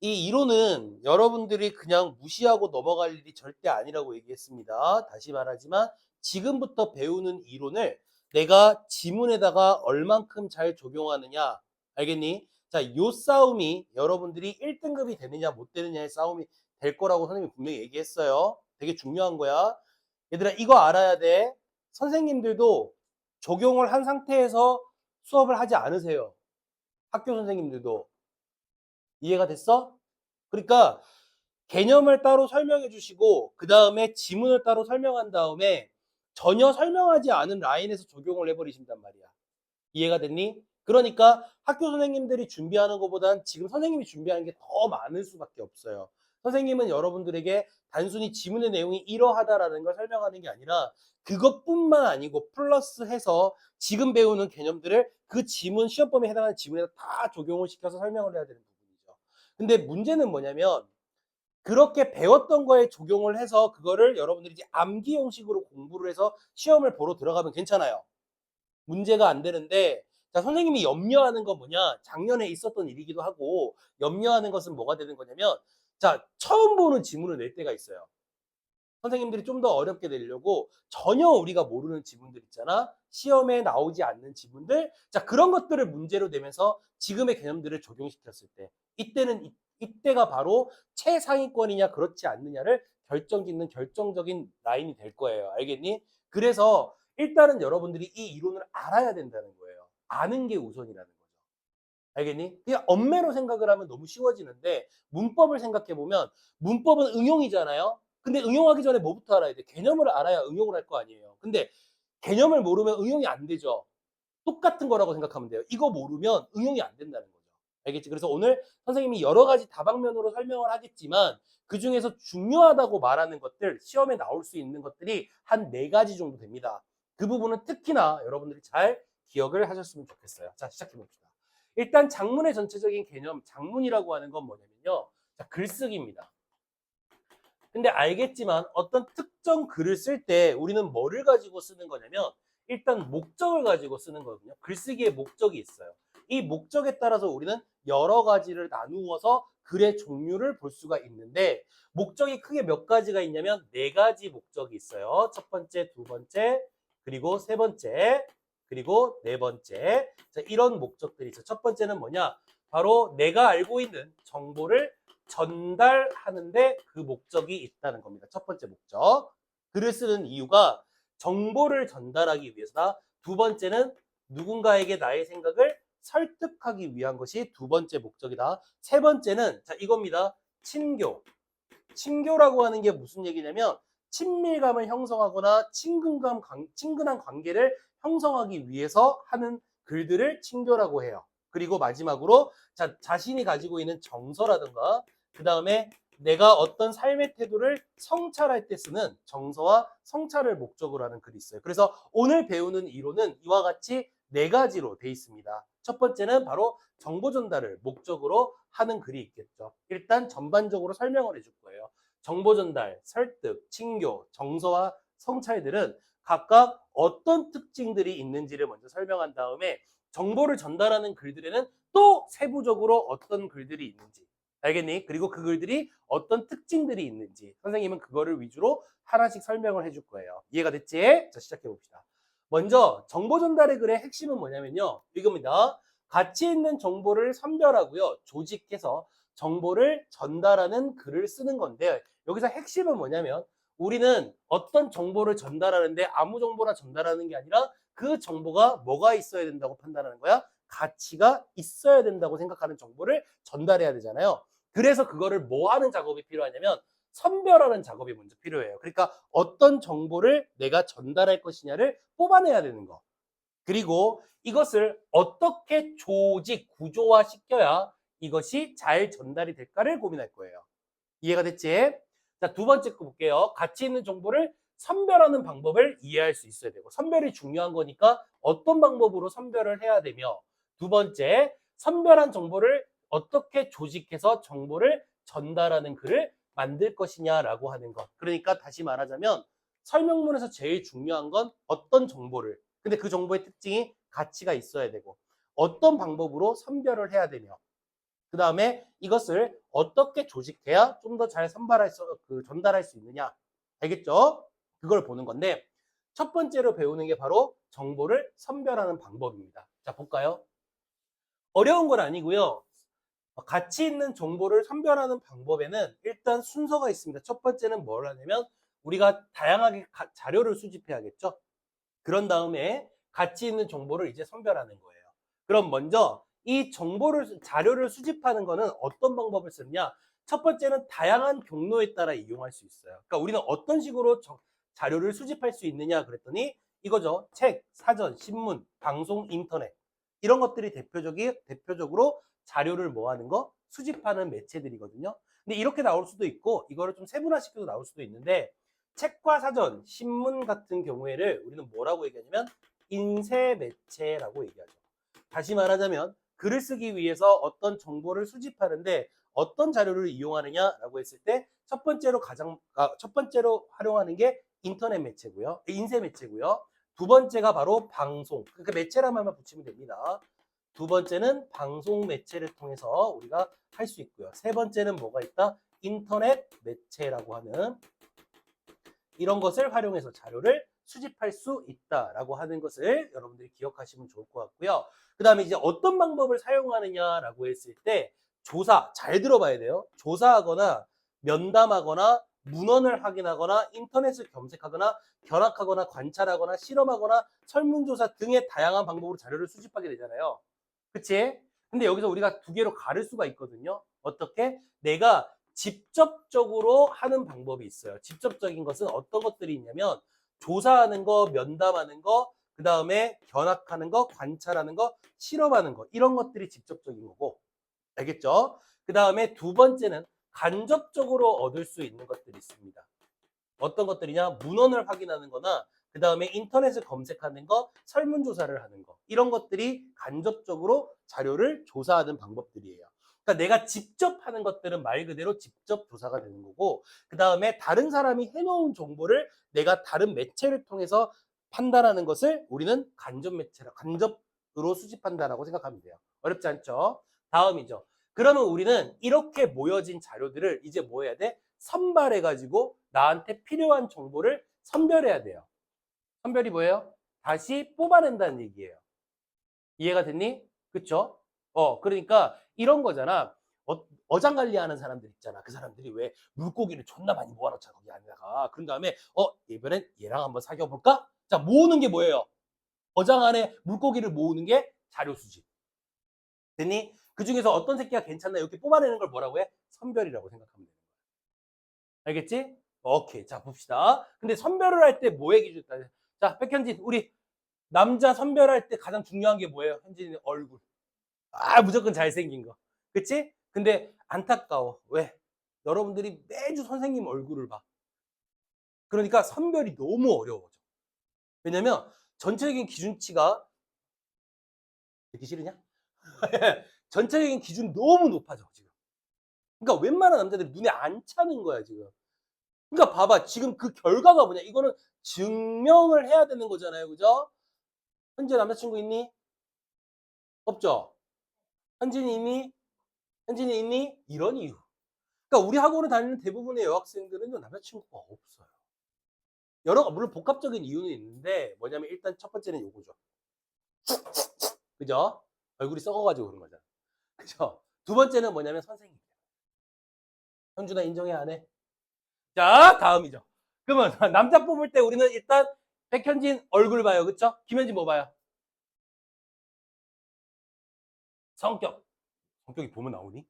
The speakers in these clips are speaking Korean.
이 이론은 여러분들이 그냥 무시하고 넘어갈 일이 절대 아니라고 얘기했습니다. 다시 말하지만 지금부터 배우는 이론을 내가 지문에다가 얼만큼 잘 적용하느냐, 알겠니? 자, 요 싸움이 여러분들이 1등급이 되느냐 못 되느냐의 싸움이 될 거라고 선생님이 분명히 얘기했어요. 되게 중요한 거야. 얘들아, 이거 알아야 돼. 선생님들도 적용을 한 상태에서 수업을 하지 않으세요. 학교 선생님들도. 이해가 됐어? 그러니까 개념을 따로 설명해 주시고 그 다음에 지문을 따로 설명한 다음에 전혀 설명하지 않은 라인에서 적용을 해버리신단 말이야. 이해가 됐니? 그러니까 학교 선생님들이 준비하는 것보단 지금 선생님이 준비하는 게 더 많을 수밖에 없어요. 선생님은 여러분들에게 단순히 지문의 내용이 이러하다라는 걸 설명하는 게 아니라 그것뿐만 아니고 플러스해서 지금 배우는 개념들을 그 지문 시험 범위에 해당하는 지문에다 다 적용을 시켜서 설명을 해야 되는 부분이죠. 근데 문제는 뭐냐면 그렇게 배웠던 거에 적용을 해서 그거를 여러분들이 이제 암기 형식으로 공부를 해서 시험을 보러 들어가면 괜찮아요. 문제가 안 되는데, 자, 선생님이 염려하는 건 뭐냐? 작년에 있었던 일이기도 하고, 염려하는 것은 뭐가 되는 거냐면, 자, 처음 보는 지문을 낼 때가 있어요. 선생님들이 좀 더 어렵게 내려고 전혀 우리가 모르는 지문들 있잖아. 시험에 나오지 않는 지문들. 자, 그런 것들을 문제로 내면서 지금의 개념들을 적용시켰을 때, 이때가 바로 최상위권이냐 그렇지 않느냐를 결정짓는 결정적인 라인이 될 거예요. 알겠니? 그래서 일단은 여러분들이 이 이론을 알아야 된다는 거예요. 아는 게 우선이라는 거죠. 알겠니? 그냥 엄매로 생각을 하면 너무 쉬워지는데 문법을 생각해 보면 문법은 응용이잖아요. 근데 응용하기 전에 뭐부터 알아야 돼? 개념을 알아야 응용을 할 거 아니에요. 근데 개념을 모르면 응용이 안 되죠. 똑같은 거라고 생각하면 돼요. 이거 모르면 응용이 안 된다는 거죠. 알겠지? 그래서 오늘 선생님이 여러 가지 다방면으로 설명을 하겠지만 그 중에서 중요하다고 말하는 것들, 시험에 나올 수 있는 것들이 한 4가지 정도 됩니다. 그 부분은 특히나 여러분들이 잘 기억을 하셨으면 좋겠어요. 자, 시작해 봅시다. 일단 장문의 전체적인 개념, 장문이라고 하는 건 뭐냐면요. 자, 글쓰기입니다. 근데 알겠지만 어떤 특정 글을 쓸 때 우리는 뭐를 가지고 쓰는 거냐면 일단 목적을 가지고 쓰는 거거든요. 글쓰기에 목적이 있어요. 이 목적에 따라서 우리는 여러 가지를 나누어서 글의 종류를 볼 수가 있는데 목적이 크게 몇 가지가 있냐면 4가지 목적이 있어요. 첫 번째, 두 번째, 그리고 세 번째, 그리고 네 번째. 자, 이런 목적들이 있어요. 첫 번째는 뭐냐? 바로 내가 알고 있는 정보를 전달하는데 그 목적이 있다는 겁니다. 첫 번째 목적. 글을 쓰는 이유가 정보를 전달하기 위해서다. 두 번째는 누군가에게 나의 생각을 설득하기 위한 것이 두 번째 목적이다. 세 번째는 자 이겁니다. 친교. 친교라고 하는 게 무슨 얘기냐면 친밀감을 형성하거나 친근한 관계를 형성하기 위해서 하는 글들을 친교라고 해요. 그리고 마지막으로 자신이 가지고 있는 정서라든가 그 다음에 내가 어떤 삶의 태도를 성찰할 때 쓰는 정서와 성찰을 목적으로 하는 글이 있어요. 그래서 오늘 배우는 이론은 이와 같이 4가지로 돼 있습니다. 첫 번째는 바로 정보 전달을 목적으로 하는 글이 있겠죠. 일단 전반적으로 설명을 해줄 거예요. 정보 전달, 설득, 친교, 정서와 성찰들은 각각 어떤 특징들이 있는지를 먼저 설명한 다음에 정보를 전달하는 글들에는 또 세부적으로 어떤 글들이 있는지 알겠니? 그리고 그 글들이 어떤 특징들이 있는지 선생님은 그거를 위주로 하나씩 설명을 해줄 거예요. 이해가 됐지? 자, 시작해 봅시다. 먼저 정보 전달의 글의 핵심은 뭐냐면요. 이겁니다. 가치 있는 정보를 선별하고요. 조직해서 정보를 전달하는 글을 쓰는 건데 여기서 핵심은 뭐냐면 우리는 어떤 정보를 전달하는데 아무 정보나 전달하는 게 아니라 그 정보가 뭐가 있어야 된다고 판단하는 거야? 가치가 있어야 된다고 생각하는 정보를 전달해야 되잖아요. 그래서 그거를 뭐 하는 작업이 필요하냐면 선별하는 작업이 먼저 필요해요. 그러니까 어떤 정보를 내가 전달할 것이냐를 뽑아내야 되는 거. 그리고 이것을 어떻게 조직, 구조화 시켜야 이것이 잘 전달이 될까를 고민할 거예요. 이해가 됐지? 자, 두 번째 거 볼게요. 가치 있는 정보를 선별하는 방법을 이해할 수 있어야 되고 선별이 중요한 거니까 어떤 방법으로 선별을 해야 되며 두 번째, 선별한 정보를 어떻게 조직해서 정보를 전달하는 글을 만들 것이냐라고 하는 것. 그러니까 다시 말하자면 설명문에서 제일 중요한 건 어떤 정보를 근데 그 정보의 특징이 가치가 있어야 되고 어떤 방법으로 선별을 해야 되며 그 다음에 이것을 어떻게 조직해야 좀 더 잘 전달할 수 있느냐. 알겠죠? 그걸 보는 건데 첫 번째로 배우는 게 바로 정보를 선별하는 방법입니다. 자, 볼까요? 어려운 건 아니고요. 가치 있는 정보를 선별하는 방법에는 일단 순서가 있습니다. 첫 번째는 뭘 하냐면 우리가 다양하게 자료를 수집해야겠죠. 그런 다음에 가치 있는 정보를 이제 선별하는 거예요. 그럼 먼저 이 자료를 수집하는 거는 어떤 방법을 쓰느냐? 첫 번째는 다양한 경로에 따라 이용할 수 있어요. 그러니까 우리는 어떤 식으로 자료를 수집할 수 있느냐 그랬더니 이거죠. 책, 사전, 신문, 방송, 인터넷. 이런 것들이 대표적으로 자료를 뭐 하는 거? 수집하는 매체들이거든요. 근데 이렇게 나올 수도 있고 이거를 좀 세분화시켜서 나올 수도 있는데 책과 사전, 신문 같은 경우에를 우리는 뭐라고 얘기하냐면 인쇄 매체라고 얘기하죠. 다시 말하자면 글을 쓰기 위해서 어떤 정보를 수집하는데 어떤 자료를 이용하느냐라고 했을 때 첫 번째로 활용하는 게 인터넷 매체고요. 인쇄 매체고요. 두 번째가 바로 방송. 그러니까 매체란 말만 붙이면 됩니다. 두 번째는 방송 매체를 통해서 우리가 할 수 있고요. 세 번째는 뭐가 있다? 인터넷 매체라고 하는 이런 것을 활용해서 자료를 수집할 수 있다라고 하는 것을 여러분들이 기억하시면 좋을 것 같고요. 그 다음에 이제 어떤 방법을 사용하느냐라고 했을 때 조사, 잘 들어봐야 돼요. 조사하거나 면담하거나 문헌을 확인하거나 인터넷을 검색하거나 견학하거나 관찰하거나 실험하거나 설문조사 등의 다양한 방법으로 자료를 수집하게 되잖아요. 그치? 근데 여기서 우리가 두 개로 가를 수가 있거든요. 어떻게? 내가 직접적으로 하는 방법이 있어요. 직접적인 것은 어떤 것들이 있냐면 조사하는 거, 면담하는 거, 그 다음에 견학하는 거, 관찰하는 거, 실험하는 거 이런 것들이 직접적인 거고 알겠죠? 그 다음에 두 번째는 간접적으로 얻을 수 있는 것들이 있습니다. 어떤 것들이냐? 문헌을 확인하는 거나 그 다음에 인터넷을 검색하는 거, 설문조사를 하는 거 이런 것들이 간접적으로 자료를 조사하는 방법들이에요. 그러니까 내가 직접 하는 것들은 말 그대로 직접 조사가 되는 거고 그 다음에 다른 사람이 해놓은 정보를 내가 다른 매체를 통해서 판단하는 것을 우리는 간접으로 수집한다라고 생각하면 돼요. 어렵지 않죠? 다음이죠. 그러면 우리는 이렇게 모여진 자료들을 이제 뭐 해야 돼? 선발해가지고 나한테 필요한 정보를 선별해야 돼요. 선별이 뭐예요? 다시 뽑아낸다는 얘기예요. 이해가 됐니? 그쵸? 그러니까 이런 거잖아. 어장 관리하는 사람들 있잖아. 그 사람들이 왜 물고기를 존나 많이 모아놓잖아. 거기 안에다가. 그런 다음에 이번엔 얘랑 한번 사귀어 볼까? 자, 모으는 게 뭐예요? 어장 안에 물고기를 모으는 게 자료 수집. 됐니? 그 중에서 어떤 새끼가 괜찮나 이렇게 뽑아내는 걸 뭐라고 해? 선별이라고 생각하면 돼. 알겠지? 오케이. 자, 봅시다. 근데 선별을 할 때 뭐에 기준이다? 자, 백현진, 우리 남자 선별할 때 가장 중요한 게 뭐예요? 현진이 얼굴. 무조건 잘생긴 거. 그치? 근데 안타까워. 왜? 여러분들이 매주 선생님 얼굴을 봐. 그러니까 선별이 너무 어려워져. 왜냐면 전체적인 기준치가 듣기 싫으냐? 전체적인 기준이 너무 높아져, 지금. 그러니까 웬만한 남자들이 눈에 안 차는 거야, 지금. 그러니까 봐봐. 지금 그 결과가 뭐냐? 이거는 증명을 해야 되는 거잖아요. 그죠? 현재 남자친구 있니? 없죠? 현진이 있니? 현진이 있니? 이런 이유. 그러니까 우리 학원을 다니는 대부분의 여학생들은 남자친구가 없어요. 물론 복합적인 이유는 있는데 뭐냐면 일단 첫 번째는 요거죠. 그죠? 얼굴이 썩어가지고 그런 거잖아. 그죠? 두 번째는 뭐냐면 선생님. 현준아 인정해 안 해? 자, 다음이죠. 그러면 남자 뽑을 때 우리는 일단 백현진 얼굴 봐요. 그쵸? 김현진 뭐 봐요? 성격. 성격이 보면 나오니?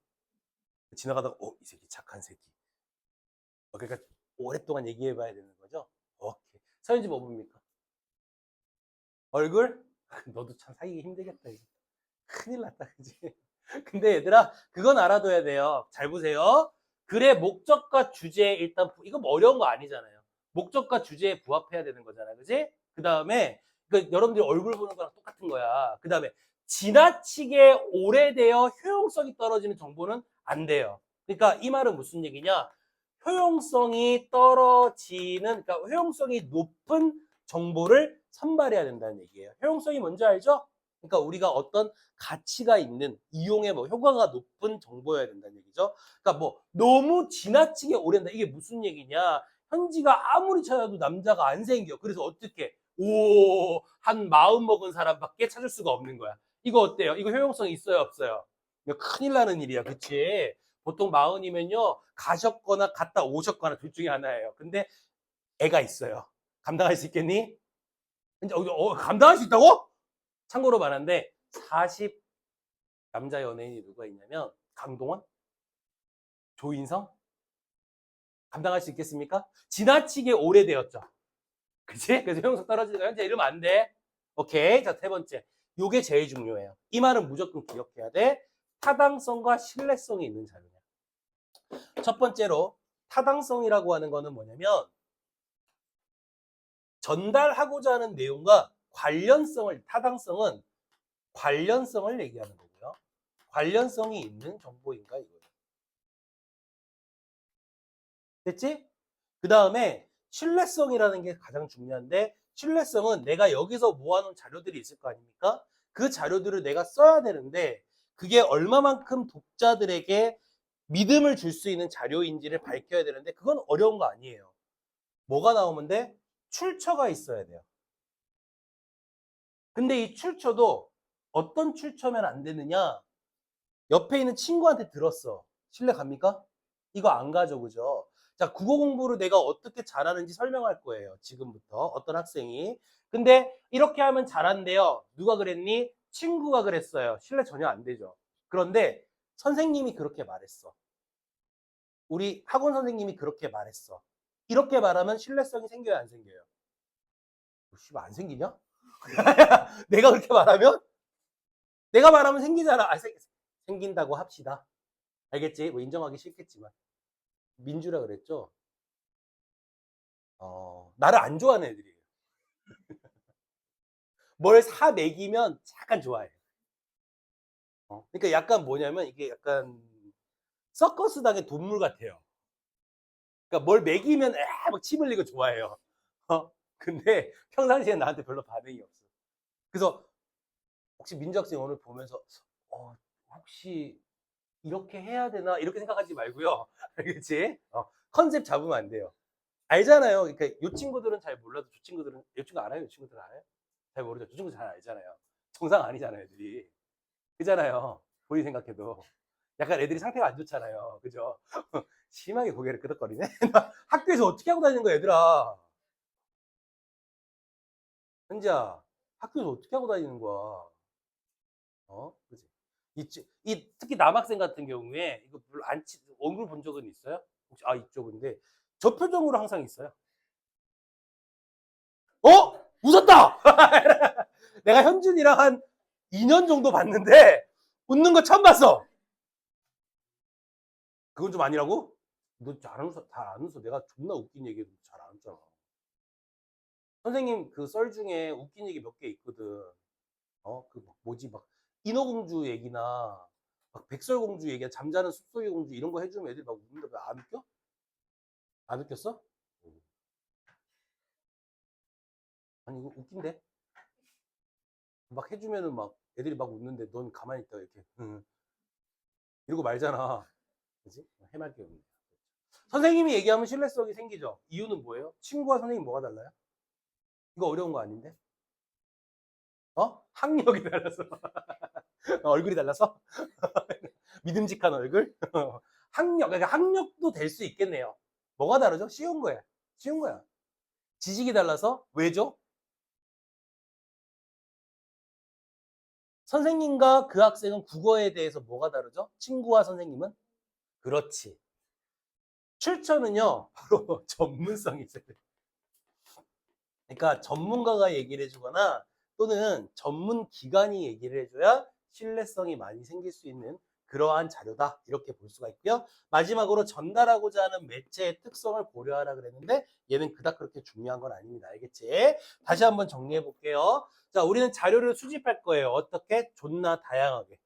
지나가다가 이 새끼 착한 새끼. 그러니까 오랫동안 얘기해 봐야 되는 거죠. 오케이. 서현진 뭐 봅니까? 얼굴? 너도 참 사귀기 힘들겠다. 이제. 큰일 났다. 그지? 근데 얘들아 그건 알아둬야 돼요. 잘 보세요. 글의 목적과 주제에 일단 이거 뭐 어려운 거 아니잖아요. 목적과 주제에 부합해야 되는 거잖아. 그지? 그 다음에 여러분들이 얼굴 보는 거랑 똑같은 거야. 그 다음에 지나치게 오래되어 효용성이 떨어지는 정보는 안 돼요. 그러니까 이 말은 무슨 얘기냐? 효용성이 떨어지는, 그러니까 효용성이 높은 정보를 선발해야 된다는 얘기예요. 효용성이 뭔지 알죠? 그러니까 우리가 어떤 가치가 있는 이용의 뭐 효과가 높은 정보여야 된다는 얘기죠. 그러니까 뭐 너무 지나치게 오랜다. 이게 무슨 얘기냐? 현지가 아무리 찾아도 남자가 안 생겨. 그래서 어떻게 한 마음 먹은 사람밖에 찾을 수가 없는 거야. 이거 어때요? 이거 효용성 있어요, 없어요? 이거 큰일 나는 일이야, 그치? 보통 마흔이면요 가셨거나 갔다 오셨거나 둘 중에 하나예요. 근데 애가 있어요. 감당할 수 있겠니? 감당할 수 있다고? 참고로 말하는데 40 남자 연예인이 누가 있냐면 강동원, 조인성 감당할 수 있겠습니까? 지나치게 오래되었죠. 그치? 그래서 효용성 떨어지니까 현재 이러면 안 돼. 오케이. 자, 세 번째. 요게 제일 중요해요. 이 말은 무조건 기억해야 돼. 타당성과 신뢰성이 있는 자료냐. 첫 번째로 타당성이라고 하는 거는 뭐냐면 전달하고자 하는 내용과 타당성은 관련성을 얘기하는 거고요. 관련성이 있는 정보인가 이거예요. 됐지? 그 다음에 신뢰성이라는 게 가장 중요한데 신뢰성은 내가 여기서 모아놓은 자료들이 있을 거 아닙니까? 그 자료들을 내가 써야 되는데 그게 얼마만큼 독자들에게 믿음을 줄 수 있는 자료인지를 밝혀야 되는데 그건 어려운 거 아니에요. 뭐가 나오면 돼? 출처가 있어야 돼요. 근데 이 출처도 어떤 출처면 안 되느냐? 옆에 있는 친구한테 들었어. 신뢰 갑니까? 이거 안 가죠, 그죠? 자, 국어 공부를 내가 어떻게 잘하는지 설명할 거예요. 지금부터. 어떤 학생이. 근데 이렇게 하면 잘한대요. 누가 그랬니? 친구가 그랬어요. 신뢰 전혀 안 되죠. 그런데 선생님이 그렇게 말했어. 우리 학원 선생님이 그렇게 말했어. 이렇게 말하면 신뢰성이 생겨요, 안 생겨요? 씨발, 안 생기냐? 내가 그렇게 말하면? 내가 말하면 생기잖아. 생긴다고 합시다. 알겠지? 뭐 인정하기 싫겠지만. 민주라 그랬죠? 나를 안 좋아하는 애들이에요. 뭘 사 먹이면 약간 좋아해. 그러니까 약간 뭐냐면 이게 약간 서커스당의 동물 같아요. 그러니까 뭘 먹이면 막 침 흘리고 좋아해요. 근데 평상시에 나한테 별로 반응이 없어. 그래서 혹시 민주 학생 오늘 보면서 혹시 이렇게 해야 되나 이렇게 생각하지 말고요. 알겠지? 컨셉 잡으면 안 돼요. 알잖아요. 그러니까 이 친구들은 잘 몰라도 저 친구들은 이 친구 알아요? 이 친구들 알아요? 잘 모르죠. 저 친구 잘 알잖아요. 정상 아니잖아요, 애들이. 그잖아요. 본인 생각해도. 약간 애들이 상태가 안 좋잖아요. 그죠? 심하게 고개를 끄덕거리네. 학교에서 어떻게 하고 다니는 거야, 얘들아? 현지야, 학교에서 어떻게 하고 다니는 거야? 그지? 특히 남학생 같은 경우에 이거 별로 얼굴 본 적은 있어요? 혹시 이쪽인데 저 표정으로 항상 있어요. 웃었다! 내가 현준이랑 한 2년 정도 봤는데 웃는 거 처음 봤어. 그건 좀 아니라고? 너 잘 안 웃어. 내가 존나 웃긴 얘기해도 잘 안 웃잖아. 선생님 그 썰 중에 웃긴 얘기 몇 개 있거든. 뭐지 막 인어공주 얘기나 막 백설공주 얘기야 잠자는 숲속의 공주 이런 거 해주면 애들 막 웃는데 왜 안 웃겨? 안 웃겼어? 아니 이거 웃긴데? 막 해주면은 막 애들이 막 웃는데 넌 가만히 있다 이렇게 이러고 말잖아. 그지? 해맑게 웃네. 선생님이 얘기하면 신뢰성이 생기죠. 이유는 뭐예요? 친구와 선생님 뭐가 달라요? 이거 어려운 거 아닌데? 학력이 달라서. 얼굴이 달라서? 믿음직한 얼굴? 그러니까 학력도 될 수 있겠네요. 뭐가 다르죠? 쉬운 거야. 쉬운 거야. 지식이 달라서 왜죠? 선생님과 그 학생은 국어에 대해서 뭐가 다르죠? 친구와 선생님은? 그렇지. 출처는요, 바로 전문성이 있어야 돼. 그러니까 전문가가 얘기를 해주거나 또는 전문 기관이 얘기를 해줘야 신뢰성이 많이 생길 수 있는 그러한 자료다. 이렇게 볼 수가 있고요. 마지막으로 전달하고자 하는 매체의 특성을 고려하라 그랬는데 얘는 그닥 그렇게 중요한 건 아닙니다. 알겠지? 다시 한번 정리해 볼게요. 자, 우리는 자료를 수집할 거예요. 어떻게? 존나 다양하게.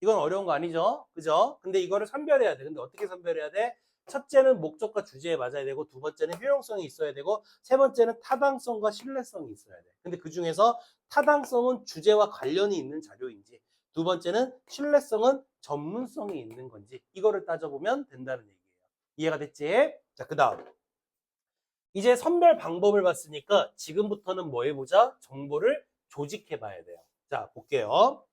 이건 어려운 거 아니죠? 그죠? 근데 이거를 선별해야 돼. 근데 어떻게 선별해야 돼? 첫째는 목적과 주제에 맞아야 되고, 두 번째는 효용성이 있어야 되고, 세 번째는 타당성과 신뢰성이 있어야 돼. 근데 그 중에서 타당성은 주제와 관련이 있는 자료인지, 두 번째는 신뢰성은 전문성이 있는 건지, 이거를 따져보면 된다는 얘기예요. 이해가 됐지? 자, 그 다음. 이제 선별 방법을 봤으니까 지금부터는 뭐 해보자? 정보를 조직해 봐야 돼요. 자, 볼게요.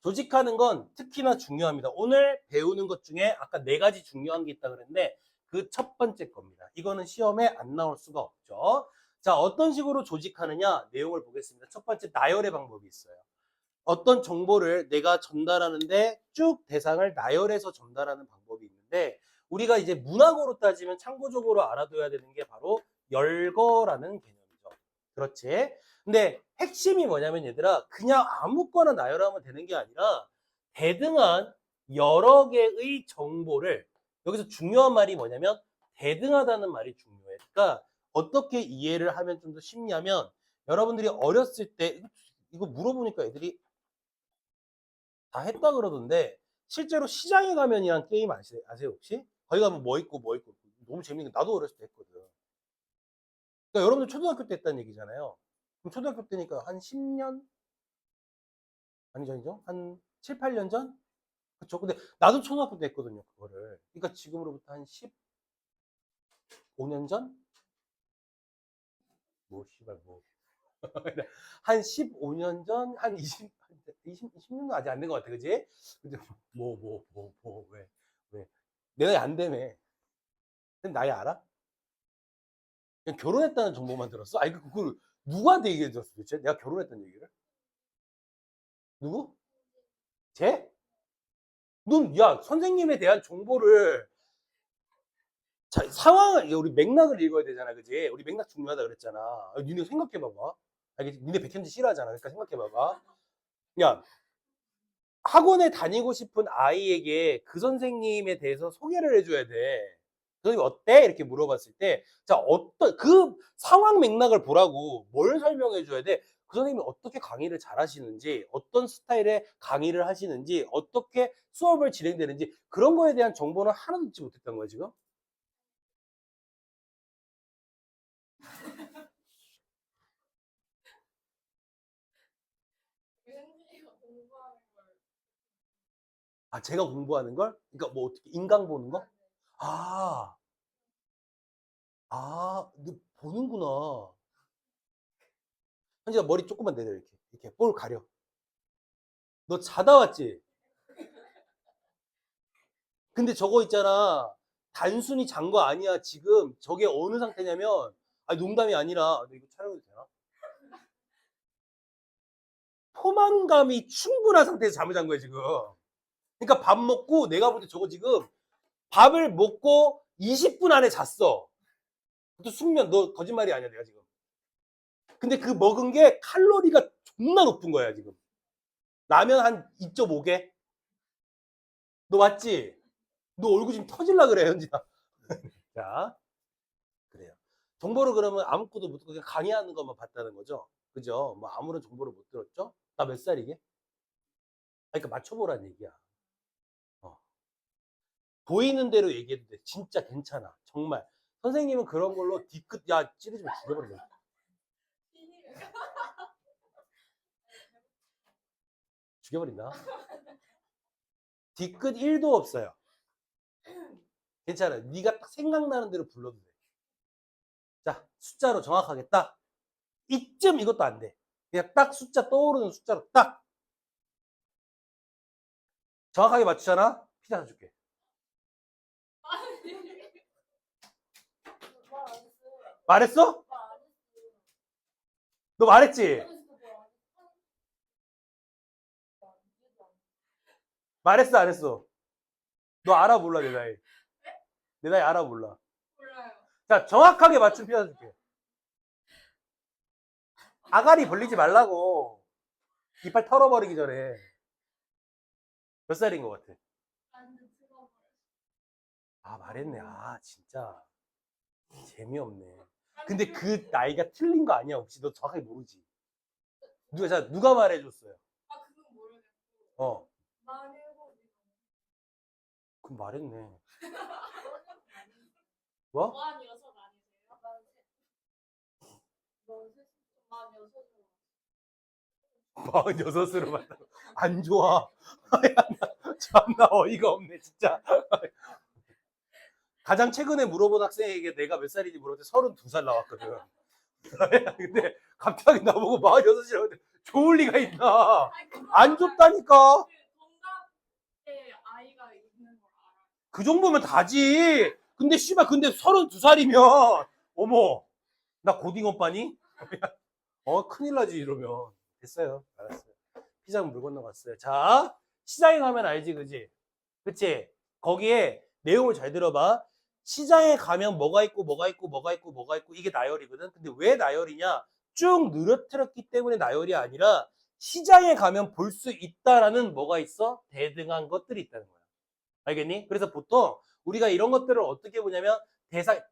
조직하는 건 특히나 중요합니다. 오늘 배우는 것 중에 아까 네 가지 중요한 게 있다 그랬는데 그 첫 번째 겁니다. 이거는 시험에 안 나올 수가 없죠. 자, 어떤 식으로 조직하느냐? 내용을 보겠습니다. 첫 번째, 나열의 방법이 있어요. 어떤 정보를 내가 전달하는데 쭉 대상을 나열해서 전달하는 방법이 있는데 우리가 이제 문학어로 따지면 참고적으로 알아둬야 되는 게 바로 열거라는 개념이죠. 그렇지? 근데 핵심이 뭐냐면 얘들아 그냥 아무거나 나열하면 되는 게 아니라 대등한 여러 개의 정보를 여기서 중요한 말이 뭐냐면 대등하다는 말이 중요해. 그러니까 어떻게 이해를 하면 좀 더 쉽냐면 여러분들이 어렸을 때 이거 물어보니까 애들이 다 했다 그러던데 실제로 시장에 가면이란 게임 아세요 혹시? 거기 가면 뭐 있고 뭐 있고 너무 재밌는 게 나도 어렸을 때 했거든. 그러니까 여러분들 초등학교 때 했다는 얘기잖아요. 그럼 초등학교 때니까 한 10년? 아니죠. 한 7, 8년 전? 그쵸. 근데 나도 초등학교 때 했거든요, 그거를. 그러니까 지금으로부터 한 15년 전? 뭐, 씨발, 뭐. 한 15년 전? 한 20년도 아직 안 된 것 같아, 그지? 근데 왜, 왜. 내 나이 안 되네. 근데 나이 알아? 그냥 결혼했다는 정보만 들었어? 아니, 그걸 누구한테 얘기해 줬어, 도대체? 내가 결혼했다는 얘기를? 누구? 쟤? 넌, 야, 선생님에 대한 정보를 상황을 우리 맥락을 읽어야 되잖아, 그지? 우리 맥락 중요하다 그랬잖아. 니네 생각해봐봐. 알겠지? 니네 백현지 싫어하잖아. 그러니까 생각해봐봐. 야, 학원에 다니고 싶은 아이에게 그 선생님에 대해서 소개를 해줘야 돼. 선생님 어때? 이렇게 물어봤을 때, 자, 어떤 그 상황 맥락을 보라고 뭘 설명해줘야 돼? 그 선생님이 어떻게 강의를 잘 하시는지, 어떤 스타일의 강의를 하시는지, 어떻게 수업을 진행되는지 그런 거에 대한 정보는 하나도 듣지 못했던 거야 지금. 아, 제가 공부하는 걸? 그러니까 뭐 어떻게 인강 보는 거? 아, 너 보는구나. 현지야 머리 조금만 내려 이렇게 볼 가려. 너 자다 왔지? 근데 저거 있잖아. 단순히 잔 거 아니야. 지금 저게 어느 상태냐면, 아 농담이 아니라, 너 이거 촬영해도 되나? 포만감이 충분한 상태에서 잠을 잔 거야 지금. 그러니까 밥 먹고 내가 볼 때 저거 지금 밥을 먹고 20분 안에 잤어. 또 숙면, 너 거짓말이 아니야 내가 지금. 근데 그 먹은 게 칼로리가 존나 높은 거야 지금. 라면 한 2.5개? 너 맞지? 너 얼굴 지금 터질라 그래 현지야. 자, 그래요. 정보를 그러면 아무것도 못 듣고 그냥 강의하는 것만 봤다는 거죠. 그죠? 뭐 아무런 정보를 못 들었죠? 나 몇 살이게? 그러니까 맞춰보라는 얘기야. 어. 보이는 대로 얘기해도 돼. 진짜 괜찮아. 정말. 선생님은 그런 걸로 뒤끝, 야, 찌르지 마. 죽여버려. 죽여버린다. 뒤끝 1도 없어요. 괜찮아. 네가 딱 생각나는 대로 불러도 돼. 자, 숫자로 정확하게 딱. 이쯤 이것도 안 돼. 그냥 딱 숫자 떠오르는 숫자로 딱. 정확하게 맞추잖아? 피자 사줄게. 말했어? 너 말했지? 말했어, 안 했어? 너 알아, 몰라, 내 나이? 내 나이 알아, 몰라? 자, 정확하게 맞춘 피자 줄게. 아가리 벌리지 말라고. 이빨 털어버리기 전에. 몇 살인 것 같아? 아, 말했네. 아, 진짜. 재미없네. 근데 그 나이가 틀린 거 아니야, 혹시? 너 정확하게 모르지? 누가 말해줬어요? 어. 그럼 말했네. 뭐? 뭐한 여섯 아니세요? 뭐 46으로 만나고. 안 좋아. 참나 어이가 없네, 진짜. 가장 최근에 물어본 학생에게 내가 몇 살인지 물었을 때 32살 나왔거든. 근데 갑자기 나보고 46이라고 했는데 좋을 리가 있나. 안 좁다니까. 동갑의 아이가 있는 걸 알아요. 그 정도면 다지. 근데 씨발 근데 32살이면 어머 나 고딩 오빠니? 큰일 나지 이러면. 됐어요. 알았어요. 피자는 물 건너갔어요. 자, 시장에 가면 알지, 그지? 그치? 거기에 내용을 잘 들어봐. 시장에 가면 뭐가 있고 뭐가 있고 뭐가 있고 뭐가 있고 이게 나열이거든. 근데 왜 나열이냐? 쭉 늘어뜨렸기 때문에 나열이 아니라 시장에 가면 볼 수 있다라는 뭐가 있어? 대등한 것들이 있다는 거야. 알겠니? 그래서 보통 우리가 이런 것들을 어떻게 보냐면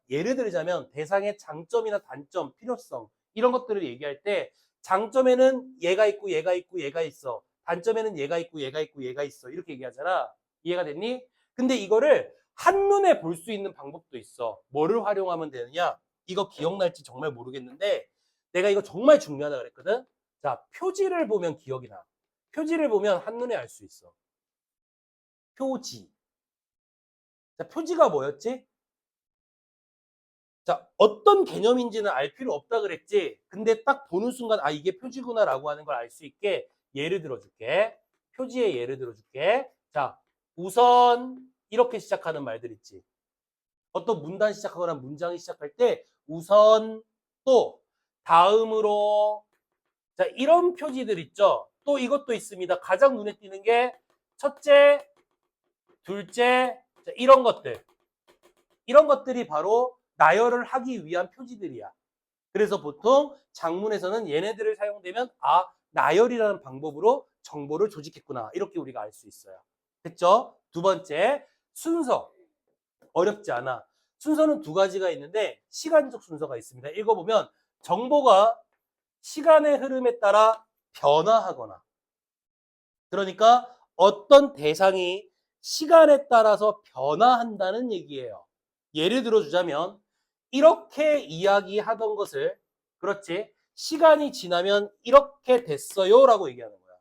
예를 들자면 대상의 장점이나 단점, 필요성 이런 것들을 얘기할 때 장점에는 얘가 있고 얘가 있고 얘가 있어. 단점에는 얘가 있고 얘가 있고 얘가 있어. 이렇게 얘기하잖아. 이해가 됐니? 근데 이거를 한눈에 볼 수 있는 방법도 있어. 뭐를 활용하면 되느냐? 이거 기억날지 정말 모르겠는데 내가 이거 정말 중요하다 그랬거든. 자, 표지를 보면 기억이 나. 표지를 보면 한눈에 알 수 있어. 표지. 자, 표지가 뭐였지? 자, 어떤 개념인지는 알 필요 없다 그랬지. 근데 딱 보는 순간 아 이게 표지구나라고 하는 걸 알 수 있게 예를 들어줄게. 표지의 예를 들어줄게. 자, 우선 이렇게 시작하는 말들 있지. 어떤 문단 시작하거나 문장이 시작할 때 우선 또 다음으로 자 이런 표지들 있죠. 또 이것도 있습니다. 가장 눈에 띄는 게 첫째, 둘째 자, 이런 것들. 이런 것들이 바로 나열을 하기 위한 표지들이야. 그래서 보통 장문에서는 얘네들을 사용되면 아 나열이라는 방법으로 정보를 조직했구나 이렇게 우리가 알 수 있어요. 됐죠? 두 번째 순서 어렵지 않아. 순서는 두 가지가 있는데 시간적 순서가 있습니다. 읽어보면 정보가 시간의 흐름에 따라 변화하거나 그러니까 어떤 대상이 시간에 따라서 변화한다는 얘기예요. 예를 들어주자면 이렇게 이야기하던 것을 그렇지 시간이 지나면 이렇게 됐어요 라고 얘기하는 거야.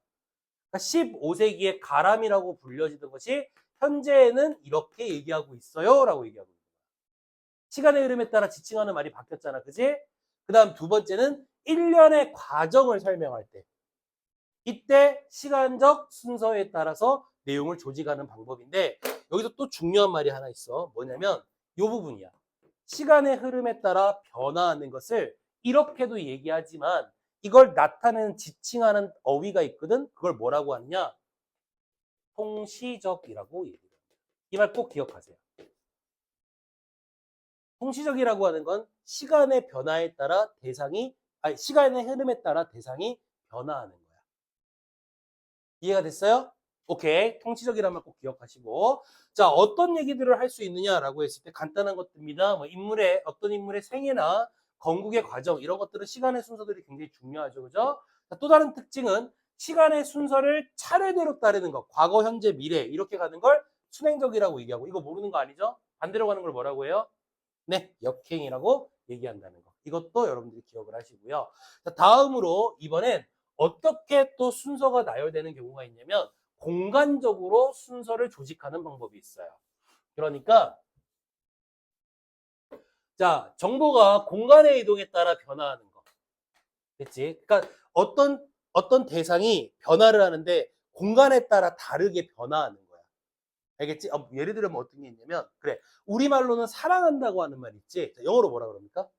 그러니까 15세기의 가람이라고 불려지던 것이 현재에는 이렇게 얘기하고 있어요 라고 얘기하고 있는 거야. 시간의 흐름에 따라 지칭하는 말이 바뀌었잖아. 그지? 그 다음 두 번째는 1년의 과정을 설명할 때 이때 시간적 순서에 따라서 내용을 조직하는 방법인데 여기서 또 중요한 말이 하나 있어. 뭐냐면 이 부분이야. 시간의 흐름에 따라 변화하는 것을 이렇게도 얘기하지만 이걸 나타내는 지칭하는 어휘가 있거든. 그걸 뭐라고 하느냐? 통시적이라고 얘기해요. 이 말 꼭 기억하세요. 통시적이라고 하는 건 시간의 변화에 따라 시간의 흐름에 따라 대상이 변화하는 거야. 이해가 됐어요? 오케이. 통치적이라는 말 꼭 기억하시고. 자, 어떤 얘기들을 할 수 있느냐라고 했을 때 간단한 것들입니다. 뭐 어떤 인물의 생애나 건국의 과정, 이런 것들은 시간의 순서들이 굉장히 중요하죠. 그죠? 자, 또 다른 특징은 시간의 순서를 차례대로 따르는 것. 과거, 현재, 미래. 이렇게 가는 걸 순행적이라고 얘기하고. 이거 모르는 거 아니죠? 반대로 가는 걸 뭐라고 해요? 네, 역행이라고 얘기한다는 거. 이것도 여러분들이 기억을 하시고요. 자, 다음으로 이번엔 어떻게 또 순서가 나열되는 경우가 있냐면 공간적으로 순서를 조직하는 방법이 있어요. 그러니까 자 정보가 공간의 이동에 따라 변화하는 거. 됐지? 그러니까 어떤 대상이 변화를 하는데 공간에 따라 다르게 변화하는 거야. 알겠지? 예를 들면 어떤 게 있냐면 그래 우리말로는 사랑한다고 하는 말 있지? 자, 영어로 뭐라 그럽니까?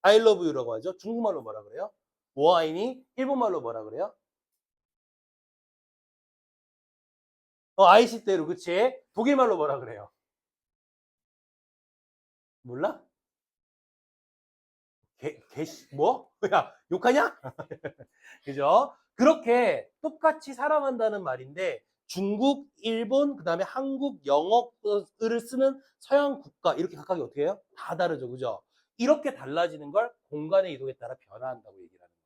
I love you라고 하죠. 중국말로 뭐라 그래요? 워아이니? 일본말로 뭐라 그래요? 아이시대로 그치? 독일말로 뭐라 그래요? 몰라? 뭐? 야, 욕하냐? 그죠? 그렇게 똑같이 사랑한다는 말인데 중국, 일본, 그 다음에 한국, 영어를 쓰는 서양 국가 이렇게 각각이 어떻게 해요? 다 다르죠. 그죠? 이렇게 달라지는 걸 공간의 이동에 따라 변화한다고 얘기를 하는 거예요.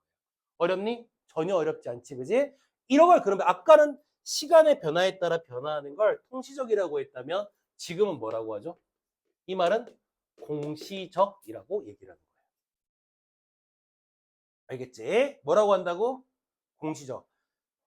어렵니? 전혀 어렵지 않지. 그지? 이런 걸 그러면 아까는 시간의 변화에 따라 변화하는 걸 통시적이라고 했다면 지금은 뭐라고 하죠? 이 말은 공시적이라고 얘기를 하는 거예요. 알겠지? 뭐라고 한다고? 공시적.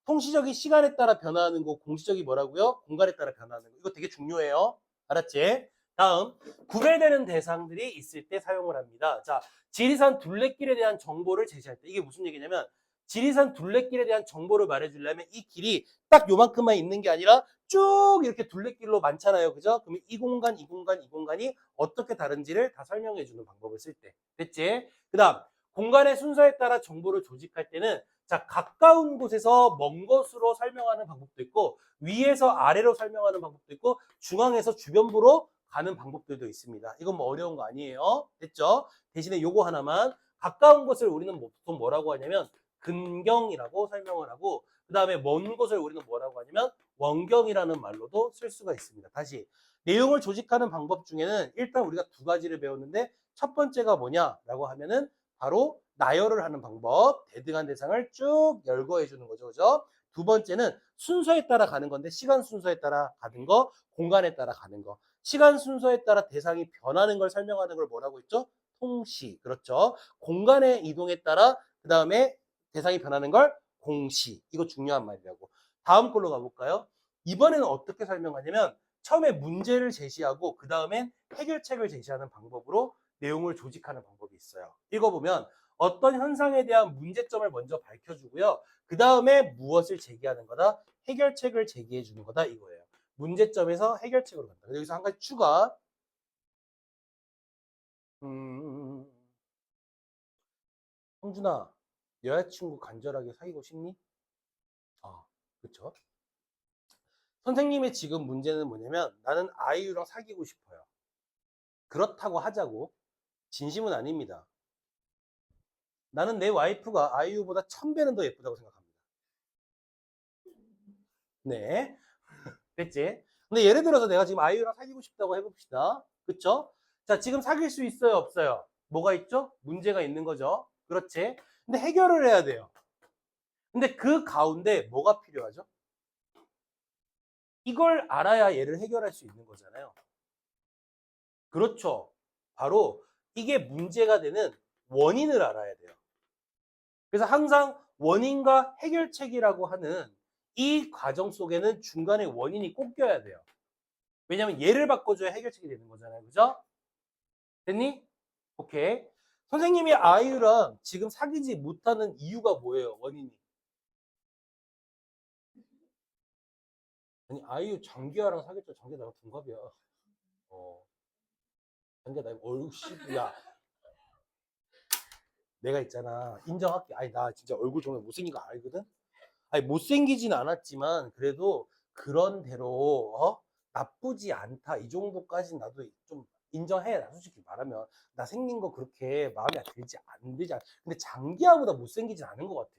통시적이 시간에 따라 변화하는 거, 공시적이 뭐라고요? 공간에 따라 변화하는 거. 이거 되게 중요해요. 알았지? 다음, 구별되는 대상들이 있을 때 사용을 합니다. 자, 지리산 둘레길에 대한 정보를 제시할 때 이게 무슨 얘기냐면 지리산 둘레길에 대한 정보를 말해주려면 이 길이 딱 요만큼만 있는 게 아니라 쭉 이렇게 둘레길로 많잖아요. 그죠? 그러면 이 공간, 이 공간, 이 공간이 어떻게 다른지를 다 설명해 주는 방법을 쓸 때. 됐지? 그 다음, 공간의 순서에 따라 정보를 조직할 때는 자, 가까운 곳에서 먼 곳으로 설명하는 방법도 있고 위에서 아래로 설명하는 방법도 있고 중앙에서 주변부로 가는 방법들도 있습니다. 이건 뭐 어려운 거 아니에요. 됐죠? 대신에 요거 하나만 가까운 곳을 우리는 보통 뭐라고 하냐면 근경이라고 설명을 하고 그 다음에 먼 곳을 우리는 뭐라고 하냐면 원경이라는 말로도 쓸 수가 있습니다. 다시 내용을 조직하는 방법 중에는 일단 우리가 두 가지를 배웠는데 첫 번째가 뭐냐라고 하면은 바로 나열을 하는 방법, 대등한 대상을 쭉 열거해 주는 거죠. 그죠? 두 번째는 순서에 따라 가는 건데 시간 순서에 따라 가는 거, 공간에 따라 가는 거. 시간 순서에 따라 대상이 변하는 걸 설명하는 걸 뭐라고 했죠? 통시. 그렇죠? 공간의 이동에 따라 그 다음에 대상이 변하는 걸 공시. 이거 중요한 말이라고. 다음 걸로 가볼까요? 이번에는 어떻게 설명하냐면 처음에 문제를 제시하고 그 다음엔 해결책을 제시하는 방법으로 내용을 조직하는 방법이 있어요. 읽어보면 어떤 현상에 대한 문제점을 먼저 밝혀주고요. 그 다음에 무엇을 제기하는 거다? 해결책을 제기해 주는 거다 이거예요. 문제점에서 해결책으로 간다. 여기서 한 가지 추가. 성준아, 여자친구 간절하게 사귀고 싶니? 그렇죠. 선생님의 지금 문제는 뭐냐면 나는 아이유랑 사귀고 싶어요. 그렇다고 하자고. 진심은 아닙니다. 나는 내 와이프가 아이유보다 1000배는 더 예쁘다고 생각합니다. 네. 됐지? 근데 예를 들어서 내가 지금 아이유랑 사귀고 싶다고 해봅시다. 그쵸? 자, 지금 사귈 수 있어요? 없어요? 뭐가 있죠? 문제가 있는 거죠. 그렇지? 근데 해결을 해야 돼요. 근데 그 가운데 뭐가 필요하죠? 이걸 알아야 얘를 해결할 수 있는 거잖아요. 그렇죠. 바로 이게 문제가 되는 원인을 알아야 돼요. 그래서 항상 원인과 해결책이라고 하는 이 과정 속에는 중간에 원인이 꼭 껴야 돼요. 왜냐면 얘를 바꿔줘야 해결책이 되는 거잖아요. 그죠? 됐니? 오케이. 선생님이 아이유랑 지금 사귀지 못하는 이유가 뭐예요? 원인이. 아니, 아이유 장기하랑 사귀었죠. 장기 나랑 동갑이야. 장기야, 나 얼굴 야, 내가 있잖아. 인정할게. 아니, 나 진짜 얼굴 정말 못생긴 거 알거든? 아니, 못생기진 않았지만, 그래도 그런 대로, 나쁘지 않다. 이 정도까지 나도 좀 인정해. 나 솔직히 말하면. 나 생긴 거 그렇게 마음에 안 들지 않아. 근데 장기하보다 못생기진 않은 것 같아.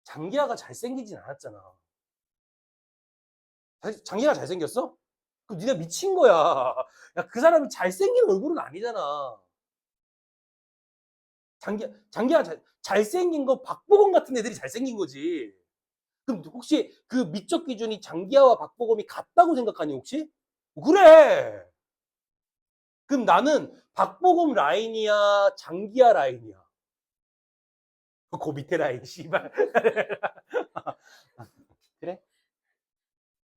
장기하가 잘생기진 않았잖아. 장기하가 잘생겼어? 그럼 니네 미친 거야. 야, 그 사람이 잘생긴 얼굴은 아니잖아. 장기하 잘생긴 거 박보검 같은 애들이 잘생긴 거지. 그럼 혹시 그 미적 기준이 장기하와 박보검이 같다고 생각하니 혹시? 그래. 그럼 나는 박보검 라인이야, 장기하 라인이야. 그 밑에 라인, 씨발. 그래?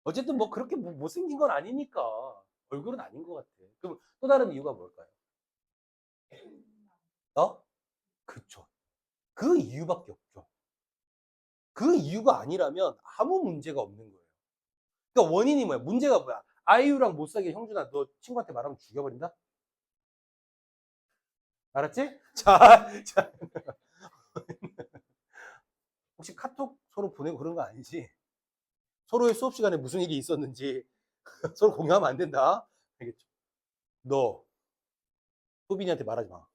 어쨌든 뭐 그렇게 못생긴 건 아니니까. 얼굴은 아닌 것 같아. 그럼 또 다른 이유가 뭘까요? 어? 그쵸. 그 이유밖에 없죠. 그 이유가 아니라면 아무 문제가 없는 거예요. 그러니까 원인이 뭐야? 문제가 뭐야? 아이유랑 못 사귀게 형준아, 너 친구한테 말하면 죽여버린다? 알았지? 자, 혹시 카톡 서로 보내고 그런 거 아니지? 서로의 수업 시간에 무슨 일이 있었는지 서로 공유하면 안 된다. 알겠죠? 너 소빈이한테 말하지 마.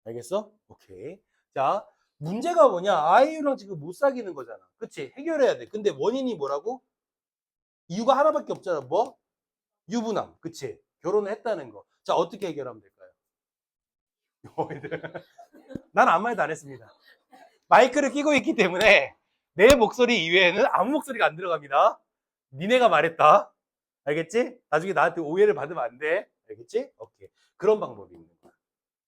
알겠어? 오케이. 자, 문제가 뭐냐? 아이유랑 지금 못 사귀는 거잖아. 그치? 해결해야 돼. 근데 원인이 뭐라고? 이유가 하나밖에 없잖아. 뭐? 유부남. 그치? 결혼을 했다는 거. 자, 어떻게 해결하면 될까요? 난 아무 말도 안 했습니다. 마이크를 끼고 있기 때문에 내 목소리 이외에는 아무 목소리가 안 들어갑니다. 니네가 말했다. 알겠지? 나중에 나한테 오해를 받으면 안 돼. 알겠지? 오케이. 그런 방법이 있는 거야.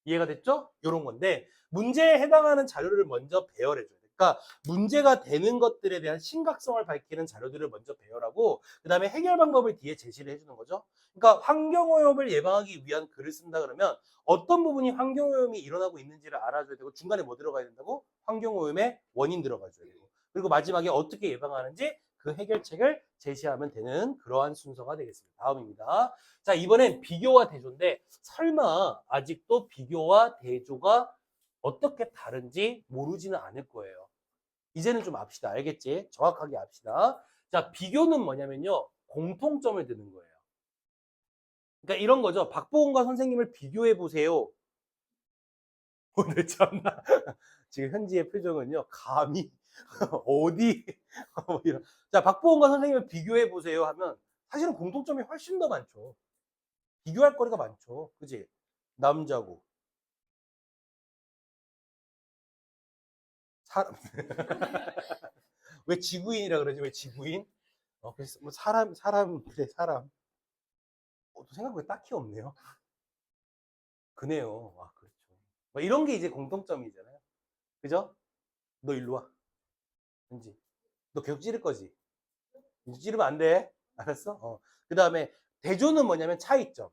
이해가 됐죠? 이런 건데 문제에 해당하는 자료를 먼저 배열해 줘야 돼. 그러니까 문제가 되는 것들에 대한 심각성을 밝히는 자료들을 먼저 배열하고 그 다음에 해결 방법을 뒤에 제시를 해주는 거죠. 그러니까 환경오염을 예방하기 위한 글을 쓴다 그러면 어떤 부분이 환경오염이 일어나고 있는지를 알아줘야 되고 중간에 뭐 들어가야 된다고? 환경오염의 원인 들어가줘야 되고 그리고 마지막에 어떻게 예방하는지 그 해결책을 제시하면 되는 그러한 순서가 되겠습니다. 다음입니다. 자, 이번엔 비교와 대조인데 설마 아직도 비교와 대조가 어떻게 다른지 모르지는 않을 거예요. 이제는 좀 압시다. 알겠지? 정확하게 압시다. 자, 비교는 뭐냐면요. 공통점을 드는 거예요. 그러니까 이런 거죠. 박보검과 선생님을 비교해 보세요. 오늘 참나. 지금 현지의 표정은요. 감히 어디 뭐 이런. 자, 박보검과 선생님을 비교해 보세요 하면 사실은 공통점이 훨씬 더 많죠. 비교할 거리가 많죠. 그지? 남자고 사람 왜 지구인이라 그러지? 왜 지구인? 그래서 뭐 사람 그래 사람. 또 생각보다 딱히 없네요. 그네요. 아 그렇죠. 뭐 이런 게 이제 공통점이잖아요. 그죠? 너 일로 와. 현지. 너 계속 찌를 거지? 이제 찌르면 안 돼. 알았어? 그 다음에 대조는 뭐냐면 차이점.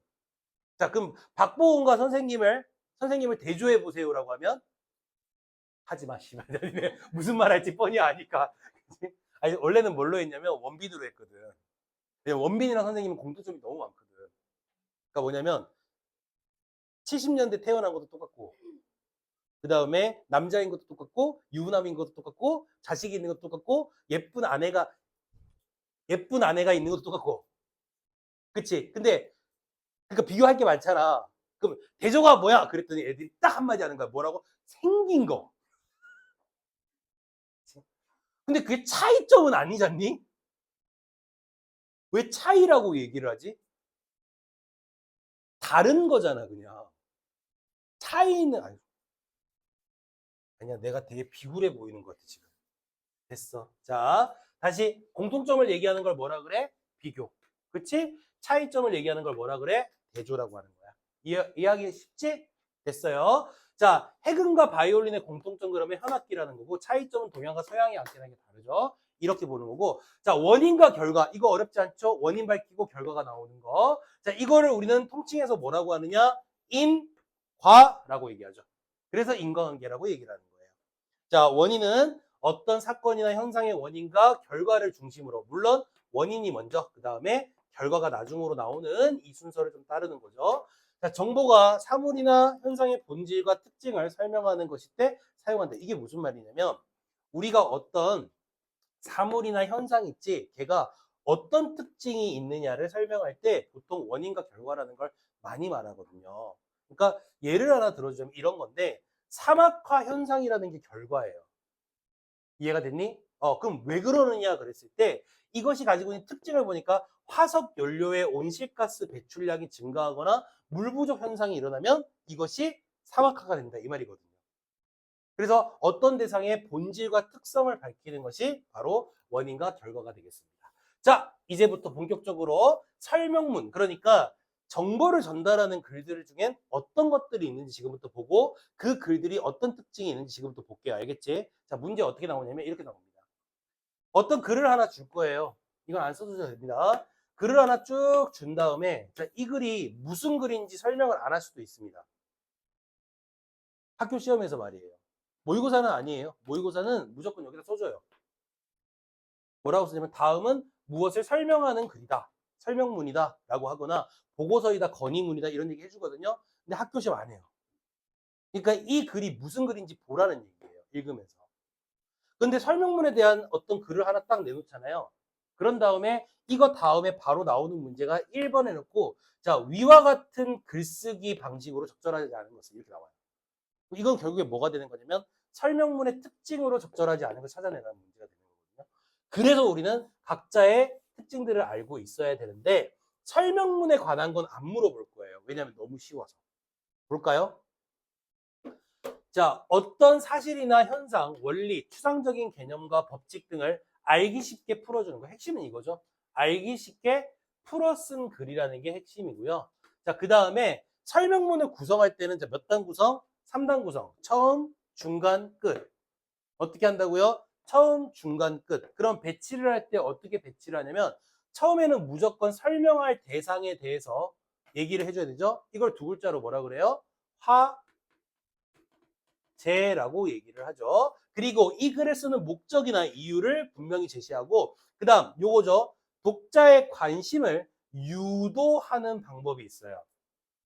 자 그럼 박보검과 선생님을 대조해 보세요라고 하면 하지 마, 씨발. 무슨 말 할지 뻔히 아니까. 아니, 원래는 뭘로 했냐면 원빈으로 했거든. 원빈이랑 선생님은 공통점이 너무 많거든. 그러니까 뭐냐면 70년대 태어난 것도 똑같고 그 다음에 남자인 것도 똑같고 유부남인 것도 똑같고 자식이 있는 것도 똑같고 예쁜 아내가 있는 것도 똑같고 그치? 근데 그러니까 비교할 게 많잖아. 그럼 대조가 뭐야? 그랬더니 애들이 딱 한마디 하는 거야. 뭐라고? 생긴 거. 근데 그게 차이점은 아니잖니? 왜 차이라고 얘기를 하지? 다른 거잖아, 그냥. 차이는, 아니야, 내가 되게 비굴해 보이는 것 같아, 지금. 됐어. 자, 다시 공통점을 얘기하는 걸 뭐라 그래? 비교. 그치? 차이점을 얘기하는 걸 뭐라 그래? 대조라고 하는 거야. 이해하기 쉽지? 됐어요. 자, 해금과 바이올린의 공통점 그러면 현악기라는 거고 차이점은 동양과 서양의 악기라는 게 다르죠. 이렇게 보는 거고 자 원인과 결과 이거 어렵지 않죠? 원인 밝히고 결과가 나오는 거. 자 이거를 우리는 통칭해서 뭐라고 하느냐? 인과라고 얘기하죠. 그래서 인과관계라고 얘기를 하는 거예요. 자 원인은 어떤 사건이나 현상의 원인과 결과를 중심으로 물론 원인이 먼저 그 다음에 결과가 나중으로 나오는 이 순서를 좀 따르는 거죠. 자, 정보가 사물이나 현상의 본질과 특징을 설명하는 것일 때 사용한다. 이게 무슨 말이냐면 우리가 어떤 사물이나 현상 있지 걔가 어떤 특징이 있느냐를 설명할 때 보통 원인과 결과라는 걸 많이 말하거든요. 그러니까 예를 하나 들어주자면 이런 건데 사막화 현상이라는 게 결과예요. 이해가 됐니? 그럼 왜 그러느냐 그랬을 때 이것이 가지고 있는 특징을 보니까 화석 연료의 온실가스 배출량이 증가하거나 물 부족 현상이 일어나면 이것이 사막화가 된다 이 말이거든요. 그래서 어떤 대상의 본질과 특성을 밝히는 것이 바로 원인과 결과가 되겠습니다. 자, 이제부터 본격적으로 설명문, 그러니까 정보를 전달하는 글들 중엔 어떤 것들이 있는지 지금부터 보고 그 글들이 어떤 특징이 있는지 지금부터 볼게요. 알겠지? 자, 문제 어떻게 나오냐면 이렇게 나옵니다. 어떤 글을 하나 줄 거예요. 이건 안 써도 됩니다. 글을 하나 쭉 준 다음에 자, 이 글이 무슨 글인지 설명을 안 할 수도 있습니다. 학교 시험에서 말이에요. 모의고사는 아니에요. 모의고사는 무조건 여기다 써줘요. 뭐라고 쓰냐면 다음은 무엇을 설명하는 글이다. 설명문이다 라고 하거나 보고서이다 건의문이다 이런 얘기 해주거든요. 근데 학교 시험 안 해요. 그러니까 이 글이 무슨 글인지 보라는 얘기예요. 읽으면서. 근데 설명문에 대한 어떤 글을 하나 딱 내놓잖아요. 그런 다음에 이거 다음에 바로 나오는 문제가 1번에 넣고 자 위와 같은 글쓰기 방식으로 적절하지 않은 것을 이렇게 나와요. 이건 결국에 뭐가 되는 거냐면 설명문의 특징으로 적절하지 않은 걸 찾아내라는 문제가 되는 거거든요. 그래서 우리는 각자의 특징들을 알고 있어야 되는데 설명문에 관한 건 안 물어볼 거예요. 왜냐하면 너무 쉬워서. 볼까요? 자, 어떤 사실이나 현상, 원리, 추상적인 개념과 법칙 등을 알기 쉽게 풀어주는 거. 핵심은 이거죠. 알기 쉽게 풀어 쓴 글이라는 게 핵심이고요. 자, 그 다음에 설명문을 구성할 때는 몇 단 구성? 3단 구성. 처음, 중간, 끝. 어떻게 한다고요? 처음, 중간, 끝. 그럼 배치를 할 때 어떻게 배치를 하냐면 처음에는 무조건 설명할 대상에 대해서 얘기를 해줘야 되죠. 이걸 두 글자로 뭐라 그래요? 화제라고 얘기를 하죠. 그리고 이 글을 쓰는 목적이나 이유를 분명히 제시하고 그 다음 요거죠. 독자의 관심을 유도하는 방법이 있어요.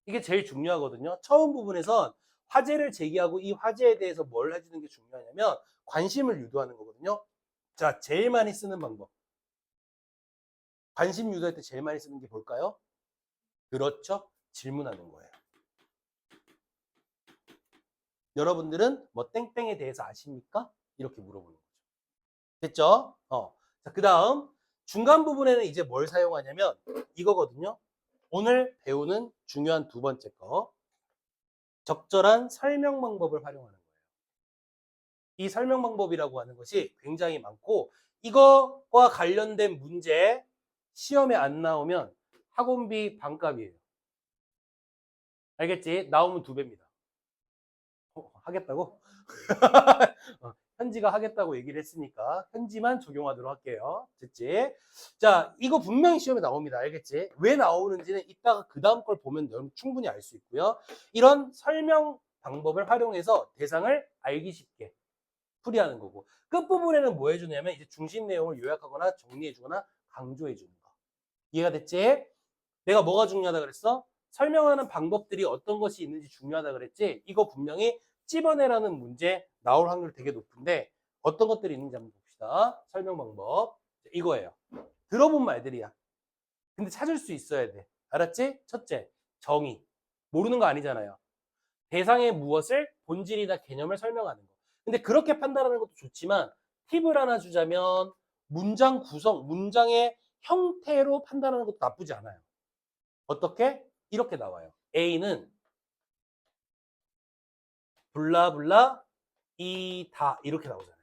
이게 제일 중요하거든요. 처음 부분에선 화제를 제기하고 이 화제에 대해서 뭘 해주는 게 중요하냐면 관심을 유도하는 거거든요. 자, 제일 많이 쓰는 방법. 관심 유도할 때 제일 많이 쓰는 게 뭘까요? 그렇죠. 질문하는 거예요. 여러분들은 뭐 땡땡에 대해서 아십니까? 이렇게 물어보는 거죠. 됐죠? 자, 그 다음 중간 부분에는 이제 뭘 사용하냐면 이거거든요. 오늘 배우는 중요한 두 번째 거. 적절한 설명 방법을 활용하는 거예요. 이 설명 방법이라고 하는 것이 굉장히 많고 이거와 관련된 문제 시험에 안 나오면 학원비 반값이에요. 알겠지? 나오면 2배입니다. 하겠다고? 현지가 하겠다고 얘기를 했으니까 현지만 적용하도록 할게요. 됐지? 자, 이거 분명히 시험에 나옵니다. 알겠지? 왜 나오는지는 이따가 그 다음 걸 보면 여러분 충분히 알 수 있고요. 이런 설명 방법을 활용해서 대상을 알기 쉽게 풀이하는 거고 끝부분에는 뭐 해주냐면 이제 중심 내용을 요약하거나 정리해주거나 강조해주는 거. 이해가 됐지? 내가 뭐가 중요하다 그랬어? 설명하는 방법들이 어떤 것이 있는지 중요하다 그랬지? 이거 분명히 찝어내라는 문제 나올 확률 되게 높은데 어떤 것들이 있는지 한번 봅시다. 설명 방법. 이거예요. 들어본 말들이야. 근데 찾을 수 있어야 돼. 알았지? 첫째, 정의. 모르는 거 아니잖아요. 대상의 무엇을 본질이나 개념을 설명하는 거. 근데 그렇게 판단하는 것도 좋지만 팁을 하나 주자면 문장 구성, 문장의 형태로 판단하는 것도 나쁘지 않아요. 어떻게? 이렇게 나와요. A는 블라블라 이다 이렇게 나오잖아요.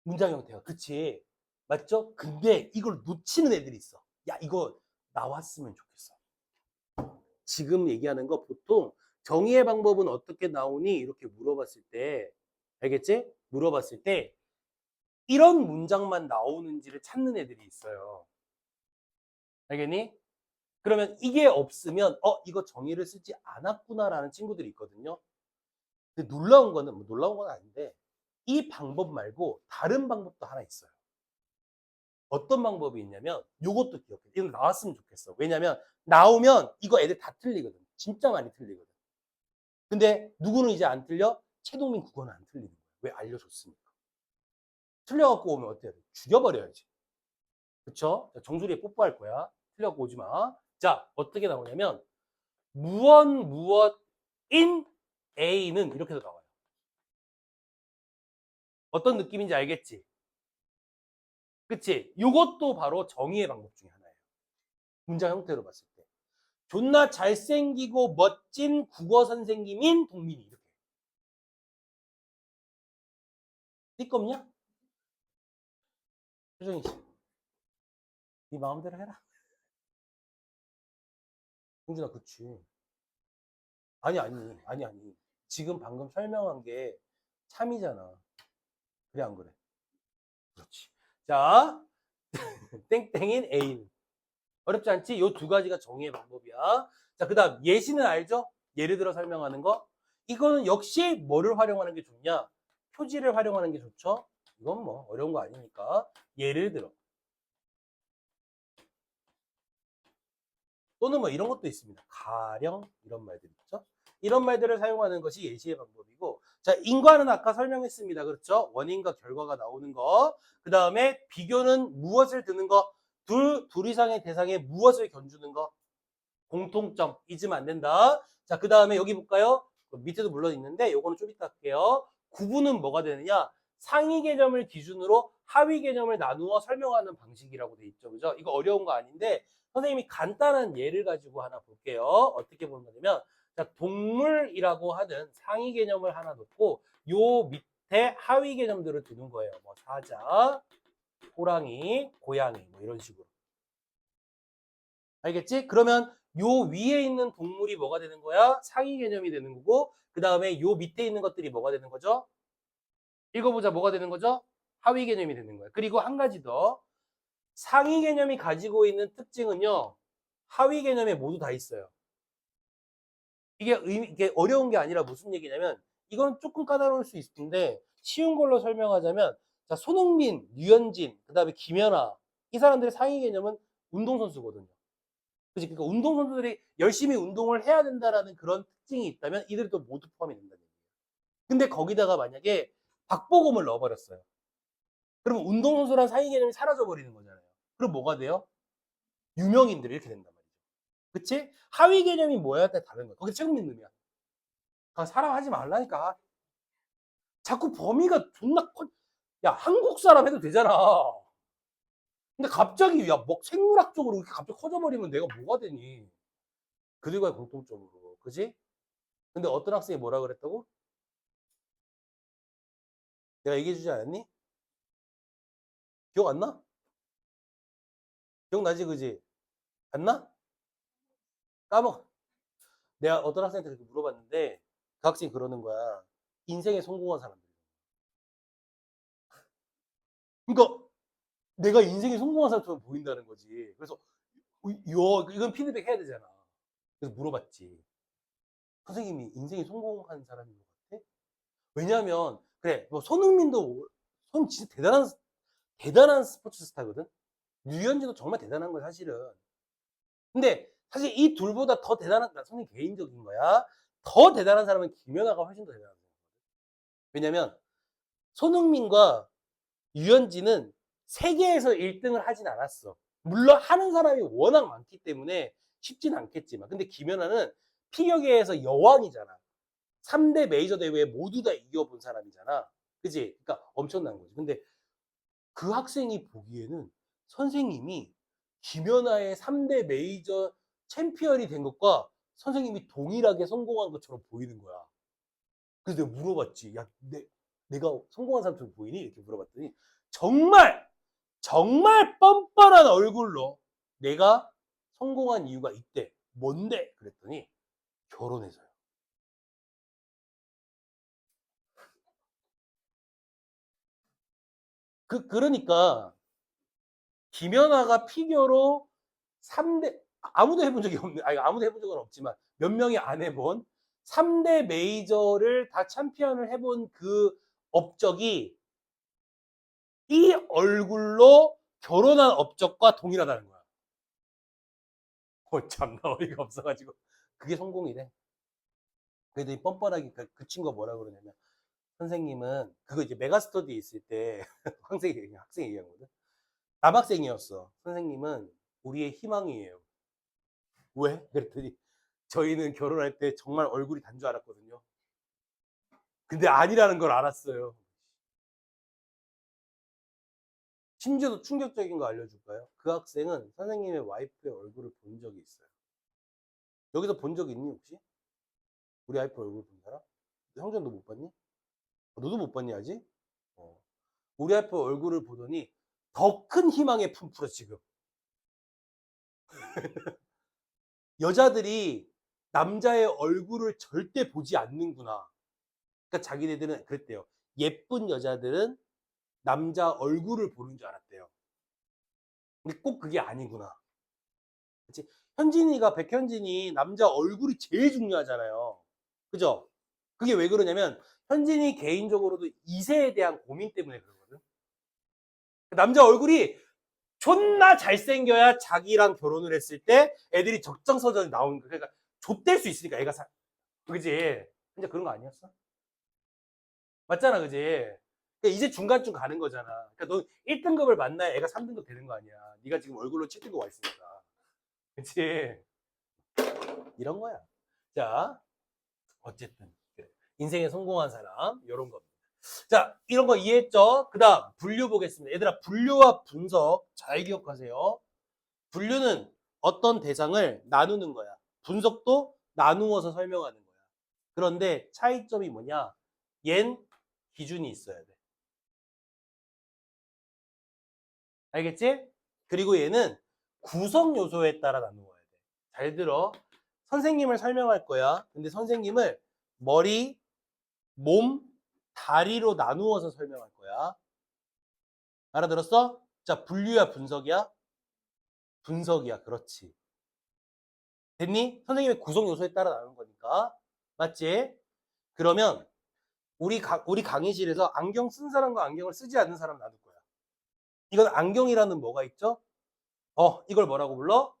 문장 형태가. 그치? 맞죠? 근데 이걸 놓치는 애들이 있어. 야, 이거 나왔으면 좋겠어. 지금 얘기하는 거 보통 정의의 방법은 어떻게 나오니? 이렇게 물어봤을 때 알겠지? 물어봤을 때 이런 문장만 나오는지를 찾는 애들이 있어요. 알겠니? 그러면 이게 없으면 이거 정의를 쓰지 않았구나라는 친구들이 있거든요. 근데 놀라운 거는 뭐 놀라운 건 아닌데 이 방법 말고 다른 방법도 하나 있어요. 어떤 방법이 있냐면 요것도 기억해. 이거 나왔으면 좋겠어. 왜냐면 나오면 이거 애들 다 틀리거든. 진짜 많이 틀리거든. 근데 누구는 이제 안 틀려? 최동민 국어는 안 틀리는 거야. 왜? 알려줬으니까. 틀려갖고 오면 어때요? 죽여버려야지. 그쵸? 정수리에 뽀뽀할 거야. 틀려갖고 오지 마. 자, 어떻게 나오냐면 무엇인 A는 이렇게 도 나와요. 어떤 느낌인지 알겠지? 그치? 이것도 바로 정의의 방법 중에 하나예요. 문장 형태로 봤을 때. 존나 잘생기고 멋진 국어 선생님인 동민이 이렇게. 띠껍냐? 표정이 씨. 네 마음대로 해라. 공준아, 그치. 아니. 지금 방금 설명한 게 참이잖아. 그래, 안 그래? 그렇지. 자, 땡땡인 A는. 어렵지 않지? 요 두 가지가 정의의 방법이야. 자, 그 다음 예시는 알죠? 예를 들어 설명하는 거. 이거는 역시 뭐를 활용하는 게 좋냐? 표지를 활용하는 게 좋죠? 이건 뭐 어려운 거 아니니까. 예를 들어. 또는 뭐 이런 것도 있습니다. 가령 이런 말들 있죠? 이런 말들을 사용하는 것이 예시의 방법이고 자, 인과는 아까 설명했습니다. 그렇죠? 원인과 결과가 나오는 거. 그 다음에 비교는 무엇을 드는 거? 둘 이상의 대상에 무엇을 견주는 거? 공통점 잊으면 안 된다. 자, 그 다음에 여기 볼까요? 밑에도 물론 있는데 요거는 좀 이따 할게요. 구분은 뭐가 되느냐? 상위 개념을 기준으로 하위 개념을 나누어 설명하는 방식이라고 돼 있죠. 그죠? 이거 어려운 거 아닌데 선생님이 간단한 예를 가지고 하나 볼게요. 어떻게 보는 거냐면 자, 동물이라고 하는 상위 개념을 하나 놓고 요 밑에 하위 개념들을 두는 거예요. 뭐 사자, 호랑이, 고양이 뭐 이런 식으로. 알겠지? 그러면 요 위에 있는 동물이 뭐가 되는 거야? 상위 개념이 되는 거고 그 다음에 요 밑에 있는 것들이 뭐가 되는 거죠? 읽어보자. 뭐가 되는 거죠? 하위 개념이 되는 거야. 그리고 한 가지 더. 상위 개념이 가지고 있는 특징은요. 하위 개념에 모두 다 있어요. 이게 어려운 게 아니라 무슨 얘기냐면 이건 조금 까다로울 수 있는데 쉬운 걸로 설명하자면 자, 손흥민, 류현진, 그 다음에 김연아 이 사람들의 상위 개념은 운동선수거든요. 그치? 그러니까 운동선수들이 열심히 운동을 해야 된다라는 그런 특징이 있다면 이들도 모두 포함이 된다는 얘기예요. 근데 거기다가 만약에 박보검을 넣어버렸어요. 그러면 운동선수란 상위 개념이 사라져버리는 거잖아요. 그럼 뭐가 돼요? 유명인들이 이렇게 된단 말이죠. 그치? 하위 개념이 뭐야? 다른 거야. 거기 책임 믿음이야. 사람 하지 말라니까. 자꾸 범위가 존나 커. 야, 한국 사람 해도 되잖아. 근데 갑자기, 야, 뭐 생물학적으로 이렇게 갑자기 커져버리면 내가 뭐가 되니? 그들과의 공통점으로. 그지? 근데 어떤 학생이 뭐라 그랬다고? 내가 얘기해주지 않았니? 기억 안 나? 기억나지, 그지? 안 나? 까먹. 내가 어떤 학생한테 그렇게 물어봤는데, 그 학생이 그러는 거야. 인생에 성공한 사람들. 그러니까, 내가 인생에 성공한 사람처럼 보인다는 거지. 그래서, 이건 피드백 해야 되잖아. 그래서 물어봤지. 선생님이 인생에 성공한 사람인 것 같아? 왜냐면, 그래, 뭐, 손 진짜 대단한 스포츠 스타거든? 류현진도 정말 대단한 거야, 사실은. 근데, 사실 이 둘보다 더 대단한, 나 선생님 개인적인 거야. 더 대단한 사람은 김연아가 훨씬 더 대단한 거야. 왜냐면, 손흥민과 유현진은 세계에서 1등을 하진 않았어. 물론 하는 사람이 워낙 많기 때문에 쉽진 않겠지만. 근데 김연아는 피겨계에서 여왕이잖아. 3대 메이저 대회 모두 다 이겨본 사람이잖아. 그지? 그러니까 엄청난 거지. 근데 그 학생이 보기에는 선생님이 김연아의 3대 메이저 챔피언이 된 것과 선생님이 동일하게 성공한 것처럼 보이는 거야. 그래서 내가 물어봤지. 야, 내가 성공한 사람처럼 보이니? 이렇게 물어봤더니 정말 뻔뻔한 얼굴로 내가 성공한 이유가 있대. 뭔데? 그랬더니 결혼해서요. 그러니까 김연아가 피겨로 3대 아무도 해본 적이 없는 아무도 해본 적은 없지만 몇 명이 안 해본 3대 메이저를 다 챔피언을 해본 그 업적이 이 얼굴로 결혼한 업적과 동일하다는 거야. 참나 어이가 없어가지고 그게 성공이래. 그래도 이 뻔뻔하게 그 친구가 뭐라 그러냐면 선생님은 그거 이제 메가스터디 있을 때 학생이 얘기한 거거든. 남학생이었어. 선생님은 우리의 희망이에요. 왜? 그랬더니 저희는 결혼할 때 정말 얼굴이 단 줄 알았거든요. 근데 아니라는 걸 알았어요. 심지어 더 충격적인 거 알려줄까요? 그 학생은 선생님의 와이프의 얼굴을 본 적이 있어요. 여기서 본 적 있니 혹시? 우리 와이프 얼굴 본 사람? 형전 너 못 봤니? 너도 못 봤니 아직? 우리 와이프 얼굴을 보더니 더 큰 희망에 품풀어 지금. 여자들이 남자의 얼굴을 절대 보지 않는구나. 그러니까 자기네들은 그랬대요. 예쁜 여자들은 남자 얼굴을 보는 줄 알았대요. 근데 꼭 그게 아니구나. 그치? 백현진이 남자 얼굴이 제일 중요하잖아요. 그죠? 그게 왜 그러냐면 현진이 개인적으로도 이세에 대한 고민 때문에 그러거든. 남자 얼굴이 존나 잘생겨야 자기랑 결혼을 했을 때 애들이 적정서전에 나오는 거. 그러니까 좆될 수 있으니까 애가 그지? 근데 그런 거 아니었어? 맞잖아, 그지? 그러니까 이제 중간쯤 가는 거잖아. 그러니까 너 1등급을 만나야 애가 3등급 되는 거 아니야. 네가 지금 얼굴로 7등급 와 있으니까. 그치? 이런 거야. 자, 어쨌든 인생에 성공한 사람 이런 겁니다. 자, 이런 거 이해했죠? 그 다음 분류 보겠습니다. 얘들아, 분류와 분석 잘 기억하세요. 분류는 어떤 대상을 나누는 거야. 분석도 나누어서 설명하는 거야. 그런데 차이점이 뭐냐? 얜 기준이 있어야 돼. 알겠지? 그리고 얘는 구성 요소에 따라 나누어야 돼. 잘 들어. 선생님을 설명할 거야. 근데 선생님을 머리, 몸, 다리로 나누어서 설명할 거야. 알아들었어? 자, 분류야, 분석이야? 분석이야. 그렇지. 됐니? 선생님의 구성 요소에 따라 나누는 거니까. 맞지? 그러면 우리 강의실에서 안경 쓴 사람과 안경을 쓰지 않는 사람 나눌 거야. 이건 안경이라는 뭐가 있죠? 이걸 뭐라고 불러?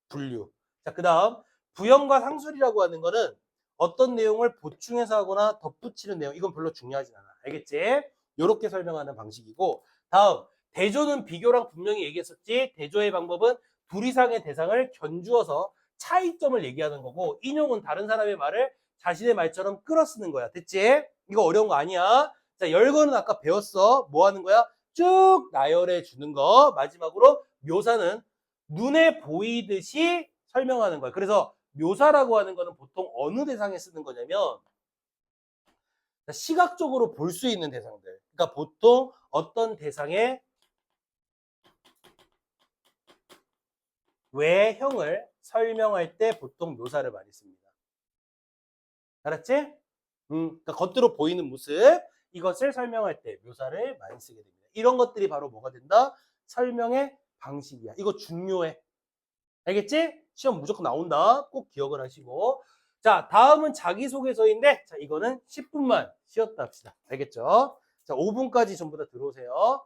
분류. 자, 그 다음 부연과 상술이라고 하는 거는 어떤 내용을 보충해서 하거나 덧붙이는 내용. 이건 별로 중요하진 않아. 알겠지? 요렇게 설명하는 방식이고, 다음 대조는 비교랑 분명히 얘기했었지. 대조의 방법은 둘 이상의 대상을 견주어서 차이점을 얘기하는 거고, 인용은 다른 사람의 말을 자신의 말처럼 끌어쓰는 거야. 됐지? 이거 어려운 거 아니야. 자, 열거는 아까 배웠어. 뭐 하는 거야? 쭉 나열해 주는 거. 마지막으로 묘사는 눈에 보이듯이 설명하는 거야. 그래서 묘사라고 하는 거는 보통 어느 대상에 쓰는 거냐면 시각적으로 볼 수 있는 대상들. 그러니까 보통 어떤 대상의 외형을 설명할 때 보통 묘사를 많이 씁니다. 알았지? 그러니까 겉으로 보이는 모습, 이것을 설명할 때 묘사를 많이 쓰게 됩니다. 이런 것들이 바로 뭐가 된다? 설명의 방식이야. 이거 중요해. 알겠지? 시험 무조건 나온다. 꼭 기억을 하시고. 자, 다음은 자기소개서인데, 자, 이거는 10분만 쉬었다 합시다. 알겠죠? 자, 5분까지 전부 다 들어오세요.